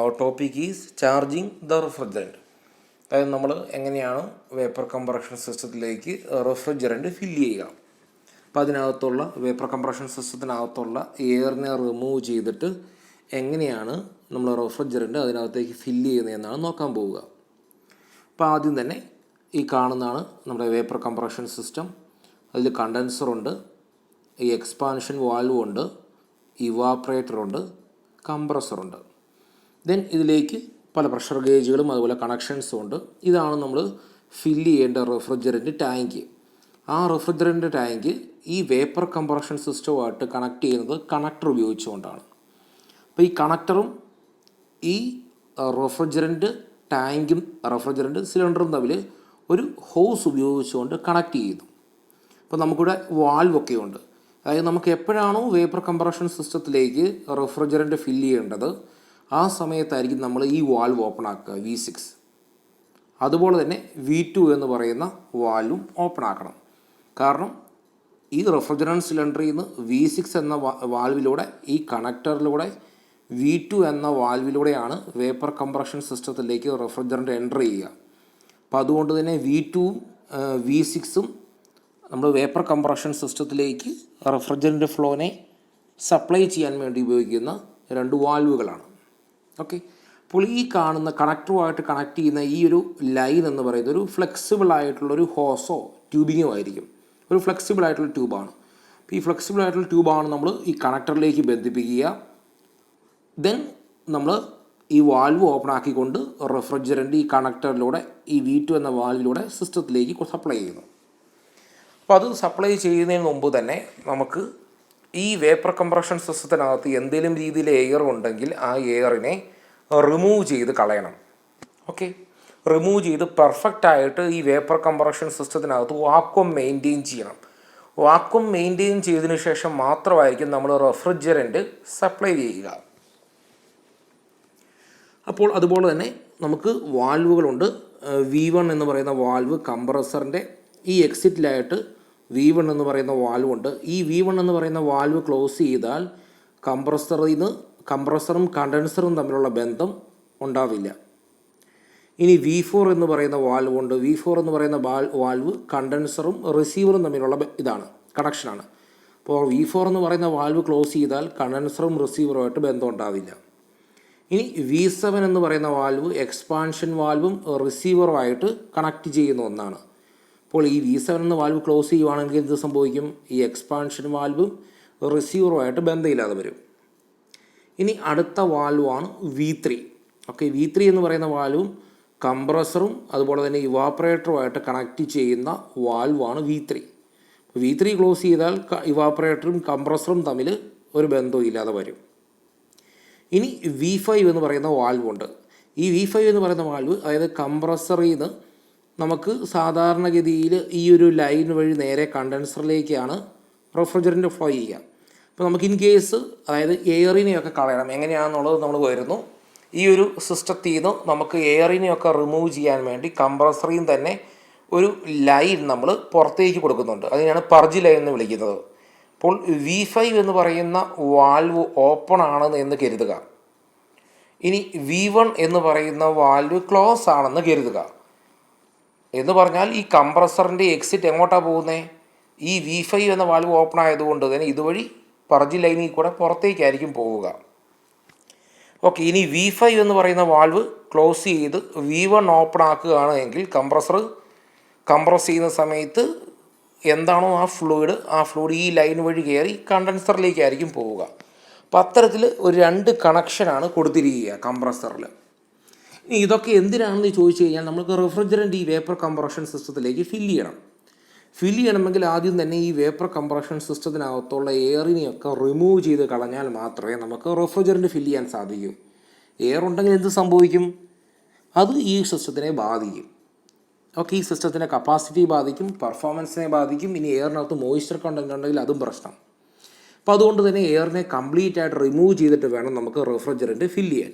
Our topic is charging the refrigerant. അതായത് നമ്മൾ എങ്ങനെയാണ് വേപ്പർ കംപ്രഷൻ സിസ്റ്റത്തിലേക്ക് റെഫ്രിജറൻറ്റ് ഫില്ല് ചെയ്യുക. അപ്പോൾ അതിനകത്തുള്ള വേപ്പർ കംപ്രഷൻ സിസ്റ്റത്തിനകത്തുള്ള എയറിനെ റിമൂവ് ചെയ്തിട്ട് എങ്ങനെയാണ് നമ്മൾ റെഫ്രിജറൻറ്റ് അതിനകത്തേക്ക് ഫില്ല് ചെയ്യുന്നതെന്നാണ് നോക്കാൻ പോവുക. അപ്പോൾ ആദ്യം തന്നെ ഈ കാണുന്നതാണ് നമ്മുടെ വേപ്പർ കംപ്രഷൻ സിസ്റ്റം. അതിൽ കണ്ടൻസറുണ്ട്, ഈ എക്സ്പാൻഷൻ വാൽവുണ്ട്, ഇവാപ്പറേറ്ററുണ്ട്, കംപ്രസറുണ്ട്. ദെൻ ഇതിലേക്ക് പല പ്രഷർ ഗേജുകളും അതുപോലെ കണക്ഷൻസും ഉണ്ട്. ഇതാണ് നമ്മൾ ഫില്ല് ചെയ്യേണ്ട റെഫ്രിജറൻറ്റ് ടാങ്ക്. ആ റെഫ്രിജറൻറ്റ് ടാങ്ക് ഈ വേപ്പർ കംപ്രഷൻ സിസ്റ്റവുമായിട്ട് കണക്ട് ചെയ്യുന്നത് കണക്ടർ ഉപയോഗിച്ചുകൊണ്ടാണ്. അപ്പോൾ ഈ കണക്ടറും ഈ റെഫ്രിജറൻറ്റ് ടാങ്കും റെഫ്രിജറൻറ്റ് സിലിണ്ടറും തമ്മിൽ ഒരു ഹോസ് ഉപയോഗിച്ചുകൊണ്ട് കണക്ട് ചെയ്യുന്നു. അപ്പോൾ നമുക്കിവിടെ വാൽവൊക്കെ ഉണ്ട്. അതായത് നമുക്ക് എപ്പോഴാണോ വേപ്പർ കംപ്രഷൻ സിസ്റ്റത്തിലേക്ക് റെഫ്രിജറൻറ്റ് ഫില്ല് ചെയ്യേണ്ടത് ആ സമയത്തായിരിക്കും നമ്മൾ ഈ വാൽവ് ഓപ്പൺ ആക്കുക, V6. അതുപോലെ തന്നെ V2 എന്ന് പറയുന്ന വാൽവും ഓപ്പൺ ആക്കണം. കാരണം ഈ റെഫ്രിജറൻറ്റ് സിലിണ്ടറിൽ നിന്ന് V6 എന്ന വാൽവിലൂടെ ഈ കണക്ടറിലൂടെ V2 എന്ന വാൽവിലൂടെയാണ് വേപ്പർ കംപ്രഷൻ സിസ്റ്റത്തിലേക്ക് റെഫ്രിജറൻറ്റ് എൻ്റർ ചെയ്യുക. അപ്പോൾ അതുകൊണ്ട് തന്നെ V2ഉം V6ഉം നമ്മൾ വേപ്പർ കംപ്രഷൻ സിസ്റ്റത്തിലേക്ക് റെഫ്രിജറൻറ്റ് ഫ്ലോനെ സപ്ലൈ ചെയ്യാൻ വേണ്ടി ഉപയോഗിക്കുന്ന രണ്ട് വാൽവുകളാണ്. ഓക്കെ. അപ്പോൾ ഈ കാണുന്ന കണക്ടറുമായിട്ട് കണക്ട് ചെയ്യുന്ന ഈ ഒരു ലൈൻ എന്ന് പറയുന്നത് ഒരു ഫ്ലെക്സിബിൾ ആയിട്ടുള്ളൊരു ഹോസോ ട്യൂബിങ്ങോ ആയിരിക്കും. ഒരു ഫ്ലെക്സിബിൾ ആയിട്ടുള്ള ട്യൂബാണ്. അപ്പോൾ ഈ ഫ്ലെക്സിബിൾ ആയിട്ടുള്ള ട്യൂബാണ് നമ്മൾ ഈ കണക്ടറിലേക്ക് ബന്ധിപ്പിക്കുക. ദെൻ നമ്മൾ ഈ വാൽവ് ഓപ്പൺ ആക്കിക്കൊണ്ട് റെഫ്രിജറൻറ്റ് ഈ കണക്ടറിലൂടെ ഈ V2 എന്ന വാൽവിലൂടെ സിസ്റ്റത്തിലേക്ക് സപ്ലൈ ചെയ്യുന്നു. അപ്പോൾ അത് സപ്ലൈ ചെയ്യുന്നതിന് മുമ്പ് തന്നെ നമുക്ക് ഈ വേപ്പർ കംപ്രഷൻ സിസ്റ്റത്തിനകത്ത് എന്തെങ്കിലും രീതിയിൽ എയർ ഉണ്ടെങ്കിൽ ആ എയറിനെ റിമൂവ് ചെയ്ത് കളയണം. ഓക്കെ. റിമൂവ് ചെയ്ത് പെർഫെക്റ്റായിട്ട് ഈ വേപ്പർ കംപ്രഷൻ സിസ്റ്റത്തിനകത്ത് വാക്വം മെയിൻറ്റെയിൻ ചെയ്യണം. വാക്വം മെയിൻറ്റെയിൻ ചെയ്തതിന് ശേഷം മാത്രമായിരിക്കും നമ്മൾ റെഫ്രിജറൻറ്റ് സപ്ലൈ ചെയ്യുക. അപ്പോൾ അതുപോലെ തന്നെ നമുക്ക് വാൽവുകളുണ്ട്. V1 എന്ന് പറയുന്ന വാൽവ് കംപ്രസറിൻ്റെ ഈ എക്സിറ്റിലായിട്ട് V1 എന്ന് പറയുന്ന വാൽവുണ്ട്. ഈ V1 എന്ന് പറയുന്ന വാൽവ് ക്ലോസ് ചെയ്താൽ കംപ്രസറും കണ്ടൻസറും തമ്മിലുള്ള ബന്ധം ഉണ്ടാവില്ല. ഇനി V4 എന്ന് പറയുന്ന വാൽവുണ്ട്. V4 എന്ന് പറയുന്ന വാൽവ് കണ്ടൻസറും റിസീവറും തമ്മിലുള്ള ഇതാണ്, കണക്ഷനാണ്. അപ്പോൾ V4 എന്ന് പറയുന്ന വാൽവ് ക്ലോസ് ചെയ്താൽ കണ്ടൻസറും റിസീവറുമായിട്ട് ബന്ധം ഉണ്ടാവില്ല. ഇനി V7 എന്ന് പറയുന്ന വാൽവ് എക്സ്പാൻഷൻ വാൽവും റിസീവറുമായിട്ട് കണക്ട് ചെയ്യുന്ന ഒന്നാണ്. അപ്പോൾ ഈ V7 എന്ന വാൽവ് ക്ലോസ് ചെയ്യുവാണെങ്കിൽ എന്ത് സംഭവിക്കും? ഈ എക്സ്പാൻഷൻ വാൽവും റിസീവറുമായിട്ട് ബന്ധമില്ലാതെ വരും. ഇനി അടുത്ത വാൽവാണ് V3. ഓക്കെ. V3 എന്ന് പറയുന്ന വാൽവും കംപ്രസറും അതുപോലെ തന്നെ ഇവാപ്പറേറ്ററുമായിട്ട് കണക്ട് ചെയ്യുന്ന വാൽവാണ് V3. V3 ക്ലോസ് ചെയ്താൽ ഇവാപ്പറേറ്ററും കംപ്രസറും തമ്മിൽ ഒരു ബന്ധവും ഇല്ലാതെ വരും. ഇനി V5 എന്ന് പറയുന്ന വാൽവുണ്ട്. ഈ V5 എന്ന് പറയുന്ന വാൽവ് അതായത് കംപ്രസറിൽ നിന്ന് നമുക്ക് സാധാരണഗതിയിൽ ഈ ഒരു ലൈൻ വഴി നേരെ കണ്ടൻസറിലേക്കാണ് റെഫ്രിജറൻറ്റ് ഫ്ലോ ചെയ്യുക. അപ്പോൾ നമുക്ക് ഇൻ കേസ് അതായത് എയറിനെയൊക്കെ കളയണം, എങ്ങനെയാണെന്നുള്ളത് നമ്മൾ വരുന്നു. ഈ ഒരു സിസ്റ്റത്തിൽ നിന്ന് നമുക്ക് എയറിനെയൊക്കെ റിമൂവ് ചെയ്യാൻ വേണ്ടി കംപ്രസറിൽ തന്നെ ഒരു ലൈൻ നമ്മൾ പുറത്തേക്ക് കൊടുക്കുന്നുണ്ട്. അതിനെയാണ് പർജ് ലൈൻ എന്ന് വിളിക്കുന്നത്. അപ്പോൾ V5 എന്ന് പറയുന്ന വാൽവ് ഓപ്പൺ ആണെന്ന് എന്ന് കരുതുക. ഇനി V1 എന്ന് പറയുന്ന വാൽവ് ക്ലോസ് ആണെന്ന് കരുതുക. എന്ന് പറഞ്ഞാൽ ഈ കംപ്രസറിൻ്റെ എക്സിറ്റ് എങ്ങോട്ടാണ് പോകുന്നത്? ഈ V5 എന്ന വാൽവ് ഓപ്പൺ ആയതുകൊണ്ട് തന്നെ ഇതുവഴി പർജ് ലൈനിൽ കൂടെ പുറത്തേക്കായിരിക്കും പോവുക. ഓക്കെ. ഇനി V5 എന്ന് പറയുന്ന വാൽവ് ക്ലോസ് ചെയ്ത് V1 ഓപ്പൺ ആക്കുകയാണ് എങ്കിൽ കംപ്രസ് ചെയ്യുന്ന സമയത്ത് എന്താണോ ആ ഫ്ലൂയിഡ് ഈ ലൈൻ വഴി കയറി കണ്ടൻസറിലേക്കായിരിക്കും പോവുക. അപ്പോൾ അത്തരത്തിൽ ഒരു രണ്ട് കണക്ഷനാണ് കൊടുത്തിരിക്കുക കംപ്രസറിൽ. ഇനി ഇതൊക്കെ എന്തിനാണെന്ന് ചോദിച്ചു കഴിഞ്ഞാൽ നമുക്ക് റെഫ്രിജറൻറ്റ് ഈ വേപ്പർ കംപ്രഷൻ സിസ്റ്റത്തിലേക്ക് ഫില്ല് ചെയ്യണമെങ്കിൽ ആദ്യം തന്നെ ഈ വേപ്പർ കംപ്രഷൻ സിസ്റ്റത്തിനകത്തുള്ള എയറിനെയൊക്കെ റിമൂവ് ചെയ്ത് കളഞ്ഞാൽ മാത്രമേ നമുക്ക് റെഫ്രിജറൻറ്റ് ഫില്ല് ചെയ്യാൻ സാധിക്കൂ. എയർ ഉണ്ടെങ്കിൽ എന്ത് സംഭവിക്കും? അത് ഈ സിസ്റ്റത്തിനെ ബാധിക്കും. ഓക്കെ. ഈ സിസ്റ്റത്തിൻ്റെ കപ്പാസിറ്റി ബാധിക്കും, പെർഫോമൻസിനെ ബാധിക്കും. ഇനി എയറിനകത്ത് മോയ്സ്ചർ കണ്ടൻറ്റ് ഉണ്ടെങ്കിൽ അതും പ്രശ്നം. അപ്പോൾ അതുകൊണ്ട് തന്നെ എയറിനെ കംപ്ലീറ്റ് ആയിട്ട് റിമൂവ് ചെയ്തിട്ട് വേണം നമുക്ക് റെഫ്രിജറൻറ്റ് ഫില്ല് ചെയ്യാൻ.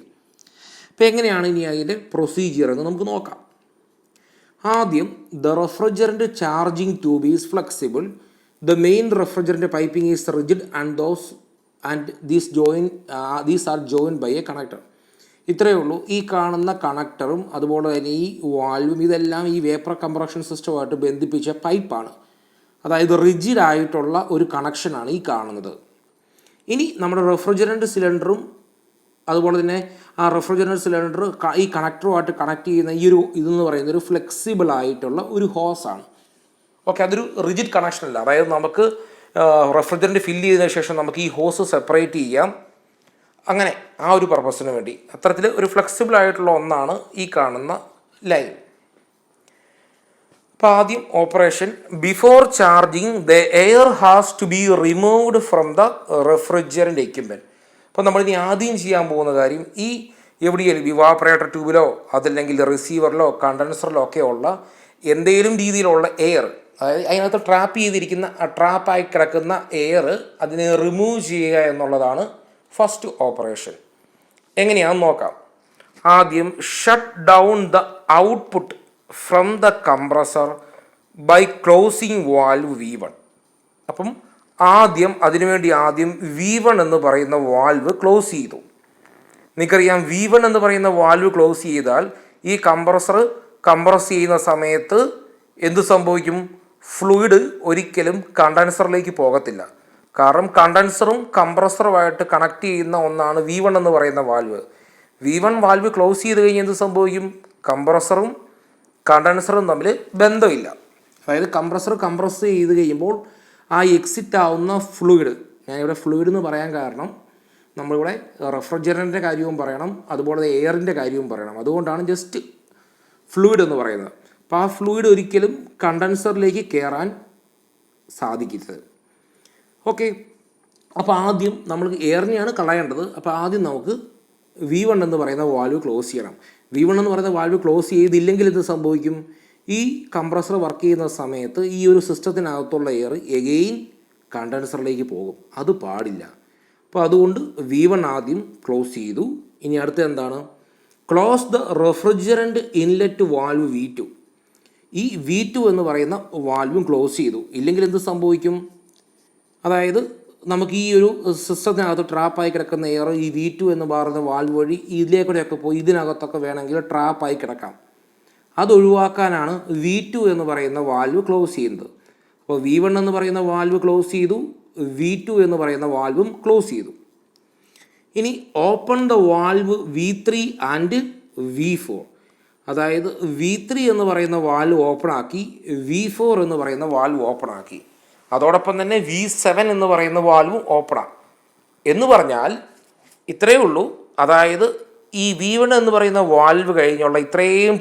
അപ്പോൾ എങ്ങനെയാണ് ഇനി അതിൻ്റെ പ്രൊസീജിയർ എന്ന് നമുക്ക് നോക്കാം. ആദ്യം the refrigerant charging tube is flexible. The main refrigerant piping is rigid and these are joined by a connector. ഇത്രയേ ഉള്ളൂ. ഈ കാണുന്ന കണക്ടറും അതുപോലെ തന്നെ ഈ വാൽവും ഇതെല്ലാം ഈ വേപ്പർ കംപ്രഷൻ സിസ്റ്റമായിട്ട് ബന്ധിപ്പിച്ച പൈപ്പാണ്. അതായത് റിജിഡ് ആയിട്ടുള്ള ഒരു കണക്ഷനാണ് ഈ കാണുന്നത്. ഇനി നമ്മുടെ റെഫ്രിജറൻറ്റ് സിലിണ്ടറും അതുപോലെ തന്നെ ആ റെഫ്രിജറൻറ്റ് സിലിണ്ടർ ഈ കണക്ടറുമായിട്ട് കണക്ട് ചെയ്യുന്ന ഈ ഒരു ഇതെന്ന് പറയുന്നത് ഒരു ഫ്ലെക്സിബിൾ ആയിട്ടുള്ള ഒരു ഹോസാണ്. ഓക്കെ, അതൊരു റിജിഡ് കണക്ഷൻ അല്ല. അതായത് നമുക്ക് റെഫ്രിജറൻറ്റ് ഫില്ല് ചെയ്തതിന് ശേഷം നമുക്ക് ഈ ഹോസ് സെപ്പറേറ്റ് ചെയ്യാം. അങ്ങനെ ആ ഒരു പർപ്പസിന് വേണ്ടി അത്തരത്തിൽ ഒരു ഫ്ലെക്സിബിൾ ആയിട്ടുള്ള ഒന്നാണ് ഈ കാണുന്ന ലൈൻ. അപ്പോൾ ആദ്യം operation. Before charging the air has to be removed from the refrigerant equipment. അപ്പോൾ നമ്മളിനി ആദ്യം ചെയ്യാൻ പോകുന്ന കാര്യം, ഈ എവിടെയെങ്കിലും ഇവാപ്പറേറ്റർ ട്യൂബിലോ അതല്ലെങ്കിൽ റിസീവറിലോ കണ്ടൻസറിലോ ഒക്കെ ഉള്ള എന്തെങ്കിലും രീതിയിലുള്ള എയർ, അതായത് അതിനകത്ത് ട്രാപ്പ് ചെയ്തിരിക്കുന്ന ട്രാപ്പായി കിടക്കുന്ന എയർ അതിനെ റിമൂവ് ചെയ്യുക എന്നുള്ളതാണ് ഫസ്റ്റ് ഓപ്പറേഷൻ. എങ്ങനെയാണെന്ന് നോക്കാം. ആദ്യം shut down the output from the compressor by closing valve V1. അപ്പം അതിനുവേണ്ടി ആദ്യം V1 എന്ന് പറയുന്ന വാൽവ് ക്ലോസ് ചെയ്തു. നിങ്ങൾക്കറിയാം, V1 എന്ന് പറയുന്ന വാൽവ് ക്ലോസ് ചെയ്താൽ ഈ കംപ്രസർ കംപ്രസ് ചെയ്യുന്ന സമയത്ത് എന്ത് സംഭവിക്കും? ഫ്ലൂയിഡ് ഒരിക്കലും കണ്ടൻസറിലേക്ക് പോകത്തില്ല. കാരണം കണ്ടൻസറും കംപ്രസറുമായിട്ട് കണക്ട് ചെയ്യുന്ന ഒന്നാണ് V1 എന്ന് പറയുന്ന വാൽവ്. V1 വാൽവ് ക്ലോസ് ചെയ്ത് കഴിഞ്ഞാൽ എന്ത് സംഭവിക്കും? കംപ്രസറും കണ്ടൻസറും തമ്മിൽ ബന്ധമില്ല. അതായത് കംപ്രസർ കംപ്രസ് ചെയ്ത് കഴിയുമ്പോൾ ആ എക്സിറ്റ് ആവുന്ന ഫ്ലൂയിഡ്, ഞാനിവിടെ ഫ്ലൂയിഡ് എന്ന് പറയാൻ കാരണം നമ്മളിവിടെ റെഫ്രിജറൻറ്റിൻ്റെ കാര്യവും പറയണം, അതുപോലെ എയറിൻ്റെ കാര്യവും പറയണം. അതുകൊണ്ടാണ് ജസ്റ്റ് ഫ്ലൂയിഡ് എന്ന് പറയുന്നത്. അപ്പോൾ ആ ഫ്ലൂയിഡ് ഒരിക്കലും കണ്ടൻസറിലേക്ക് കയറാൻ സാധിക്കരുത്. ഓക്കെ, അപ്പോൾ ആദ്യം നമ്മൾ എയറിനെയാണ് കളയേണ്ടത്. അപ്പോൾ ആദ്യം നമുക്ക് V1 എന്ന് പറയുന്ന വാൽവ് ക്ലോസ് ചെയ്യണം. V1 എന്ന് പറയുന്ന വാൽവ് ക്ലോസ് ചെയ്തില്ലെങ്കിൽ ഇത് സംഭവിക്കും? ഈ കംപ്രസർ വർക്ക് ചെയ്യുന്ന സമയത്ത് ഈ ഒരു സിസ്റ്റത്തിനകത്തുള്ള എയർ എഗെയിൻ കണ്ടൻസറിലേക്ക് പോകും. അത് പാടില്ല. അപ്പോൾ അതുകൊണ്ട് V1 ആദ്യം ക്ലോസ് ചെയ്തു. ഇനി അടുത്ത എന്താണ്? Close the refrigerant inlet valve V2. ഈ V2 എന്ന് പറയുന്ന വാൽവും ക്ലോസ് ചെയ്തു. ഇല്ലെങ്കിൽ എന്ത് സംഭവിക്കും? അതായത് നമുക്ക് ഈ ഒരു സിസ്റ്റത്തിനകത്ത് ട്രാപ്പായി കിടക്കുന്ന എയർ ഈ V2 എന്ന് പറയുന്ന വാൽവ് വഴി ഇതിലേക്കൂടെയൊക്കെ പോയി ഇതിനകത്തൊക്കെ വേണമെങ്കിൽ ട്രാപ്പായി കിടക്കാം. അതൊഴിവാക്കാനാണ് V2 എന്ന് പറയുന്ന വാൽവ് ക്ലോസ് ചെയ്യുന്നത്. അപ്പോൾ V1 എന്ന് പറയുന്ന വാൽവ് ക്ലോസ് ചെയ്തു, V2 എന്ന് പറയുന്ന വാൽവും ക്ലോസ് ചെയ്തു. ഇനി open the valve V3 and V4. അതായത് V3 എന്ന് പറയുന്ന വാൽവ് ഓപ്പൺ ആക്കി, V4 എന്ന് പറയുന്ന വാൽവ് ഓപ്പൺ ആക്കി. അതോടൊപ്പം തന്നെ V7 എന്ന് പറയുന്ന വാൽവും ഓപ്പണാണ്. എന്ന് പറഞ്ഞാൽ ഇത്രയേ ഉള്ളൂ. അതായത് ഈ V1 എന്ന് പറയുന്ന വാൽവ് കഴിഞ്ഞുള്ള ഇത്രയും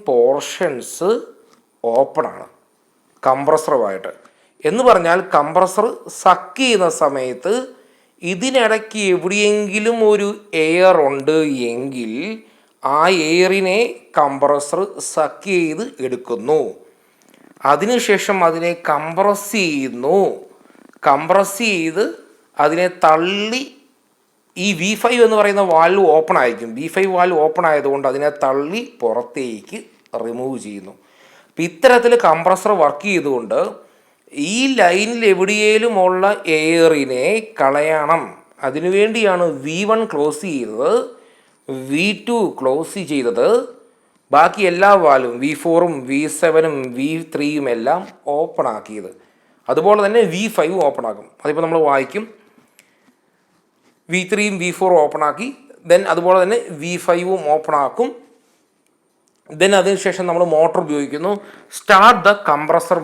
പോർഷൻസ് ഓപ്പണാണ് കംപ്രസറുമായിട്ട്. എന്ന് പറഞ്ഞാൽ കംപ്രസർ സക്ക് ചെയ്യുന്ന സമയത്ത് ഇതിനിടയ്ക്ക് എവിടെയെങ്കിലും ഒരു എയർ ഉണ്ട് എങ്കിൽ ആ എയറിനെ കംപ്രസർ സക്ക് ചെയ്ത് എടുക്കുന്നു. അതിനുശേഷം അതിനെ കംപ്രസ് ചെയ്ത് അതിനെ തള്ളി ഈ V5 എന്ന് പറയുന്ന വാൽവ് ഓപ്പൺ ആയിരിക്കും. V5 വാൽവ് ഓപ്പൺ ആയതുകൊണ്ട് അതിനെ തള്ളി പുറത്തേക്ക് റിമൂവ് ചെയ്യുന്നു. അപ്പം ഇത്തരത്തിൽ കംപ്രസർ വർക്ക് ചെയ്തുകൊണ്ട് ഈ ലൈനിൽ എവിടെയെങ്കിലും ഉള്ള എയറിനെ കളയണം. അതിനുവേണ്ടിയാണ് V1 ക്ലോസ് ചെയ്തത്, V2 ക്ലോസ് ചെയ്തത്. ബാക്കി എല്ലാ വാൽവും V4ഉം V7ഉം V3യും എല്ലാം ഓപ്പൺ ആക്കിയത്. അതുപോലെ തന്നെ V5 ഓപ്പൺ ആക്കും. അതിപ്പോൾ നമ്മൾ വായിക്കും, V3യും V4ഉം ഓപ്പൺ ആക്കി. ദെൻ അതുപോലെ തന്നെ V5ഉം ഓപ്പൺ ആക്കും. ദെൻ അതിനുശേഷം നമ്മൾ മോട്ടർ ഉപയോഗിക്കുന്നു. സ്റ്റാർട്ട് ദ കംപ്രസർ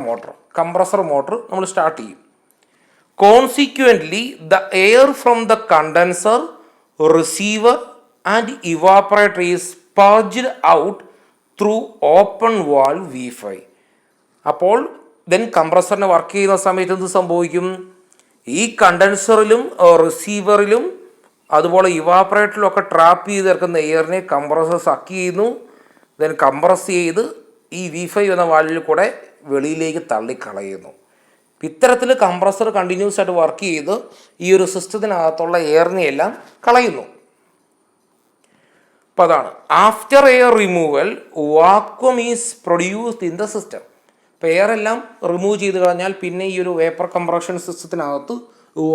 മോട്ടർ നമ്മൾ സ്റ്റാർട്ട് ചെയ്യും. Consequently the air from the condenser, receiver and evaporator is purged out through open valve V5. അപ്പോൾ ദെൻ കംപ്രസറിനെ വർക്ക് ചെയ്യുന്ന സമയത്ത് എന്ത് സംഭവിക്കും? ഈ കണ്ടൻസറിലും റിസീവറിലും അതുപോലെ ഇവാപ്പറേറ്ററിലും ഒക്കെ ട്രാപ്പ് ചെയ്ത് കിടക്കുന്ന എയറിനെ കംപ്രസർ സക്ക് ചെയ്യുന്നു. ദെൻ കംപ്രസ് ചെയ്ത് ഈ V5 എന്ന വാൽവിൽ കൂടെ വെളിയിലേക്ക് തള്ളിക്കളയുന്നു. ഇത്തരത്തിൽ കംപ്രസർ കണ്ടിന്യൂസ് ആയിട്ട് വർക്ക് ചെയ്ത് ഈ ഒരു സിസ്റ്റത്തിനകത്തുള്ള എയറിനെ എല്ലാം കളയുന്നു. അപ്പോൾ അതാണ് after air removal vacuum is produced in the system. അപ്പോൾ എയർ എല്ലാം റിമൂവ് ചെയ്ത് കളഞ്ഞാൽ പിന്നെ ഈ ഒരു വേപ്പർ കംപ്രഷൻ സിസ്റ്റത്തിനകത്ത്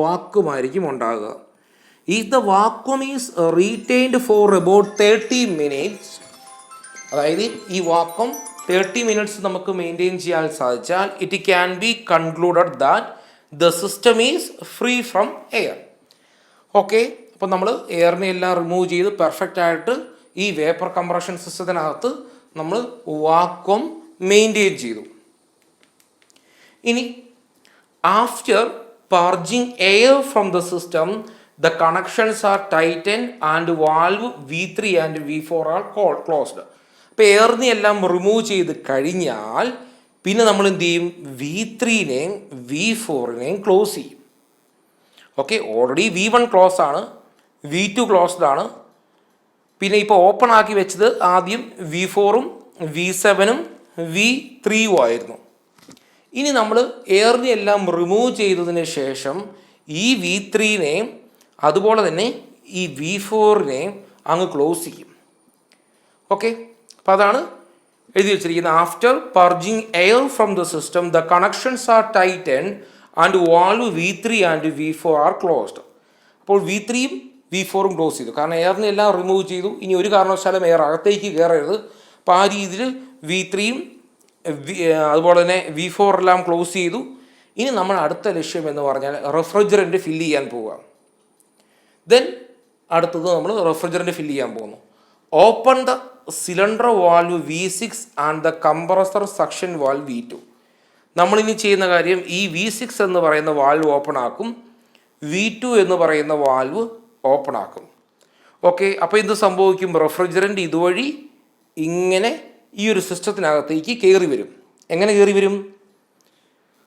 വാക്വമായിരിക്കും ഉണ്ടാകുക. If the vacuum is retained for about 30 minutes, അതായത് ഈ വാക്വം 30 മിനിറ്റ്സ് നമുക്ക് മെയിൻറ്റെയിൻ ചെയ്യാൻ സാധിച്ചാൽ it can be concluded that the system is free from air. Okay, അപ്പോൾ നമ്മൾ എയറിനെ എല്ലാം റിമൂവ് ചെയ്ത് പെർഫെക്റ്റ് ആയിട്ട് ഈ വേപ്പർ കംപ്രഷൻ സിസ്റ്റത്തിനകത്ത് നമ്മൾ വാക്വം മെയിൻറ്റെയിൻ ചെയ്തു. ഇനി after purging air from the system the connections are tighten and valve V3 and V4 are closed. അപ്പോൾ എയറിനെ എല്ലാം റിമൂവ് ചെയ്ത് കഴിഞ്ഞാൽ പിന്നെ നമ്മൾ എന്ത് ചെയ്യും? V3നെയും V4നെയും ക്ലോസ് ചെയ്യും. ഓക്കെ, ഓൾറെഡി V1 ക്ലോസ് ആണ്, V2 ക്ലോസ്ഡ് ആണ്. പിന്നെ ഇപ്പോൾ ഓപ്പൺ ആക്കി വെച്ചത് ആദ്യം V4ഉം V7ഉം V3ഉം ആയിരുന്നു. ഇനി നമ്മൾ എയറിനെ എല്ലാം റിമൂവ് ചെയ്തതിന് ശേഷം ഈ V3നെയും അതുപോലെ തന്നെ ഈ V4നെയും അങ്ങ് ക്ലോസ് ചെയ്യും. ഓക്കെ, അപ്പോൾ അതാണ് എഴുതി വെച്ചിരിക്കുന്നത്. After purging air from the system the connections are tighten and valve V3 and V4 are closed. അപ്പോൾ V3യും V4ഉം ക്ലോസ് ചെയ്തു, കാരണം എയറിനെ എല്ലാം റിമൂവ് ചെയ്തു. ഇനി ഒരു കാരണവശാലും എയർ അകത്തേക്ക് കയറരുത്. അപ്പോൾ ആ രീതിയിൽ V3യും അതുപോലെ തന്നെ V4 എല്ലാം ക്ലോസ് ചെയ്തു. ഇനി നമ്മൾ അടുത്ത ലക്ഷ്യം എന്ന് പറഞ്ഞാൽ റെഫ്രിജറൻറ്റ് ഫില്ല് ചെയ്യാൻ പോവുക. ദെൻ അടുത്തത് നമ്മൾ റെഫ്രിജറൻറ്റ് ഫില്ല് ചെയ്യാൻ പോകുന്നു. Open the cylinder valve V6 and the compressor suction valve V2. നമ്മളിനി ചെയ്യുന്ന കാര്യം ഈ V6 എന്ന് പറയുന്ന വാൽവ് ഓപ്പൺ ആക്കും, V2 എന്ന് പറയുന്ന വാൽവ് ഓപ്പൺ ആക്കും. ഓക്കെ, അപ്പോൾ ഇത് സംഭവിക്കും, റെഫ്രിജറൻറ്റ് ഇതുവഴി ഇങ്ങനെ ഈ ഒരു സിസ്റ്റത്തിനകത്തേക്ക് കയറി വരും. എങ്ങനെ കയറി വരും?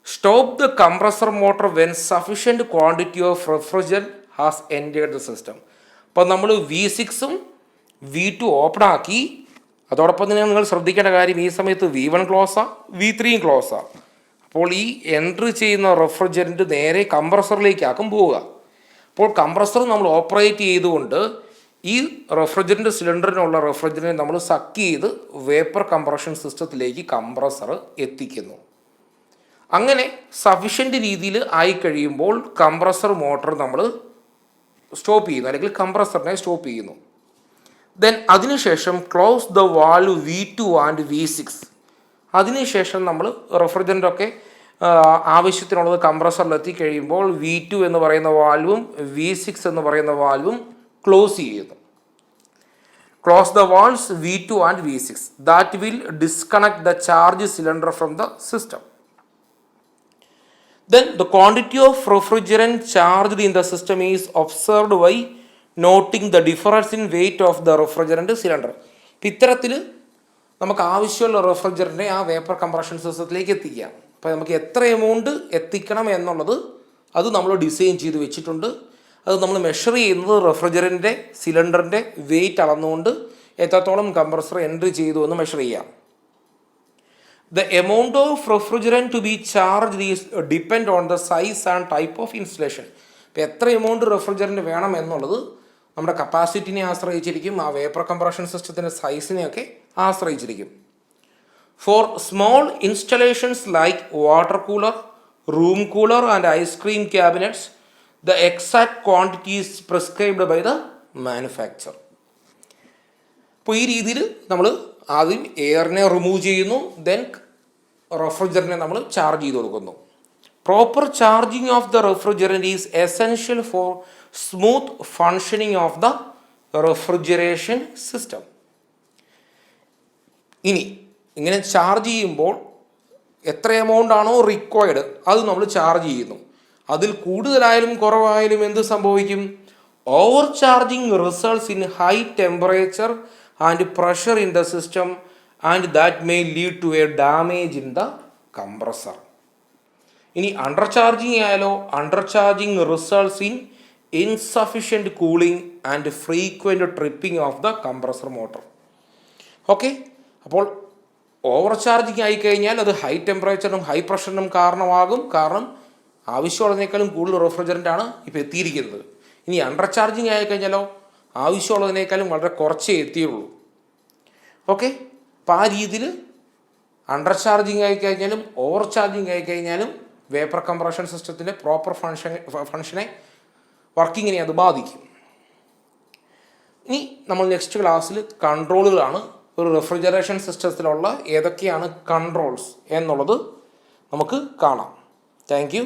Stop the compressor motor when sufficient quantity of refrigerant has entered the system. അപ്പോൾ നമ്മൾ V6ഉം V2 ഓപ്പൺ ആക്കി. അതോടൊപ്പം തന്നെ നിങ്ങൾ ശ്രദ്ധിക്കേണ്ട കാര്യം, ഈ സമയത്ത് V1 ക്ലോസാണ്, V3യും ക്ലോസാണ്. അപ്പോൾ ഈ എൻട്രി ചെയ്യുന്ന റെഫ്രിജറൻറ്റ് നേരെ കംപ്രസറിലേക്കാക്കും പോവുക. അപ്പോൾ കംപ്രസർ നമ്മൾ ഓപ്പറേറ്റ് ചെയ്തുകൊണ്ട് ഈ റെഫ്രിജറൻറ്റ് സിലിണ്ടറിനുള്ള റെഫ്രിജറൻറ്റ് നമ്മൾ സക്ക് ചെയ്ത് വേപ്പർ കംപ്രഷൻ സിസ്റ്റത്തിലേക്ക് കംപ്രസർ എത്തിക്കുന്നു. അങ്ങനെ സഫിഷ്യൻ്റ് രീതിയിൽ ആയി കഴിയുമ്പോൾ കംപ്രസർ മോട്ടർ നമ്മൾ സ്റ്റോപ്പ് ചെയ്യുന്നു, അല്ലെങ്കിൽ കംപ്രസറിനെ സ്റ്റോപ്പ് ചെയ്യുന്നു. ദെൻ അതിനുശേഷം close the valve V2 and V6. അതിനുശേഷം നമ്മൾ റെഫ്രിജറൻ്റൊക്കെ ആവശ്യത്തിനുള്ളത് കംപ്രസറിൽ എത്തിക്കഴിയുമ്പോൾ V2 എന്ന് പറയുന്ന വാൽവും V6 എന്ന് പറയുന്ന വാൽവും ക്ലോസ് ചെയ്യുന്നു. Close the valves V2 and V6. That will disconnect the charge cylinder from the system. Then the quantity of refrigerant charged in the system is observed by noting the difference in weight of the refrigerant cylinder. ഇത്തരത്തിൽ നമുക്ക് ആവശ്യമുള്ള റെഫ്രിജറൻറ്റിനെ ആ vapour compression സിസ്റ്റത്തിലേക്ക് എത്തിക്കാം. അപ്പോൾ നമുക്ക് എത്ര amount എത്തിക്കണം എന്നുള്ളത് അത് നമ്മൾ ഡിസൈൻ ചെയ്ത് വെച്ചിട്ടുണ്ട്. അത് നമ്മൾ മെഷർ ചെയ്യുന്നത് റെഫ്രിജറൻറ്റിൻ്റെ സിലിണ്ടറിൻ്റെ വെയിറ്റ് അളന്നുകൊണ്ട് എത്രത്തോളം കംപ്രസർ എൻട്രി ചെയ്തു എന്ന് മെഷർ ചെയ്യാം. The amount of refrigerant to be charged is depend on the size and type of installation. ഇപ്പോൾ എത്ര എമൗണ്ട് റെഫ്രിജറൻറ്റ് വേണം എന്നുള്ളത് നമ്മുടെ കപ്പാസിറ്റിനെ ആശ്രയിച്ചിരിക്കും, ആ വേപ്പർ കംപ്രഷൻ സിസ്റ്റത്തിൻ്റെ സൈസിനെയൊക്കെ ആശ്രയിച്ചിരിക്കും. For small installations like water cooler, room cooler and ice cream cabinets the exact quantity is prescribed by the manufacture. അപ്പോൾ ഈ രീതിയിൽ നമ്മൾ ആദ്യം എയറിനെ റിമൂവ് ചെയ്യുന്നു, ദെൻ റെഫ്രിജറൻറ്റിനെ നമ്മൾ ചാർജ് ചെയ്ത് കൊടുക്കുന്നു. Proper charging of the refrigerant is essential for smooth functioning of the refrigeration system. ഇനി ഇങ്ങനെ ചാർജ് ചെയ്യുമ്പോൾ എത്ര എമൗണ്ട് ആണോ റിക്വയർഡ് അത് നമ്മൾ ചാർജ് ചെയ്യുന്നു. അതിൽ കൂടുതലായാലും കുറവായാലും എന്ത് സംഭവിക്കും? Over charging results in high temperature and pressure in the system, and that may lead to a damage in the compressor. ഇനി അണ്ടർ ചാർജിങ് ആയാലോ, under charging results in insufficient cooling and frequent tripping of the compressor motor. Okay, അപ്പോൾ over charging ആയിക്കഴിഞ്ഞാൽ അത് high ടെമ്പറേച്ചറിനും high പ്രഷറിനും കാരണമാകും. കാരണം ആവശ്യമുള്ളതിനേക്കാളും കൂടുതൽ റെഫ്രിജറൻ്റാണ് ഇപ്പോൾ എത്തിയിരിക്കുന്നത്. ഇനി അണ്ടർ ചാർജിങ് ആയിക്കഴിഞ്ഞാലോ ആവശ്യമുള്ളതിനേക്കാളും വളരെ കുറച്ചേ എത്തിയുള്ളൂ. ഓക്കെ, അപ്പോൾ ആ രീതിയിൽ അണ്ടർ ചാർജിങ് ആയിക്കഴിഞ്ഞാലും ഓവർ ചാർജിങ് ആയിക്കഴിഞ്ഞാലും വേപ്പർ കംപ്രഷൻ സിസ്റ്റത്തിൻ്റെ പ്രോപ്പർ ഫങ്ഷനെ വർക്കിങ്ങിനെ അത് ബാധിക്കും. നമ്മൾ നെക്സ്റ്റ് ക്ലാസ്സിൽ കൺട്രോളുകളാണ്. ഒരു റെഫ്രിജറേഷൻ സിസ്റ്റത്തിലുള്ള ഏതൊക്കെയാണ് കൺട്രോൾസ് എന്നുള്ളത് നമുക്ക് കാണാം. Thank you.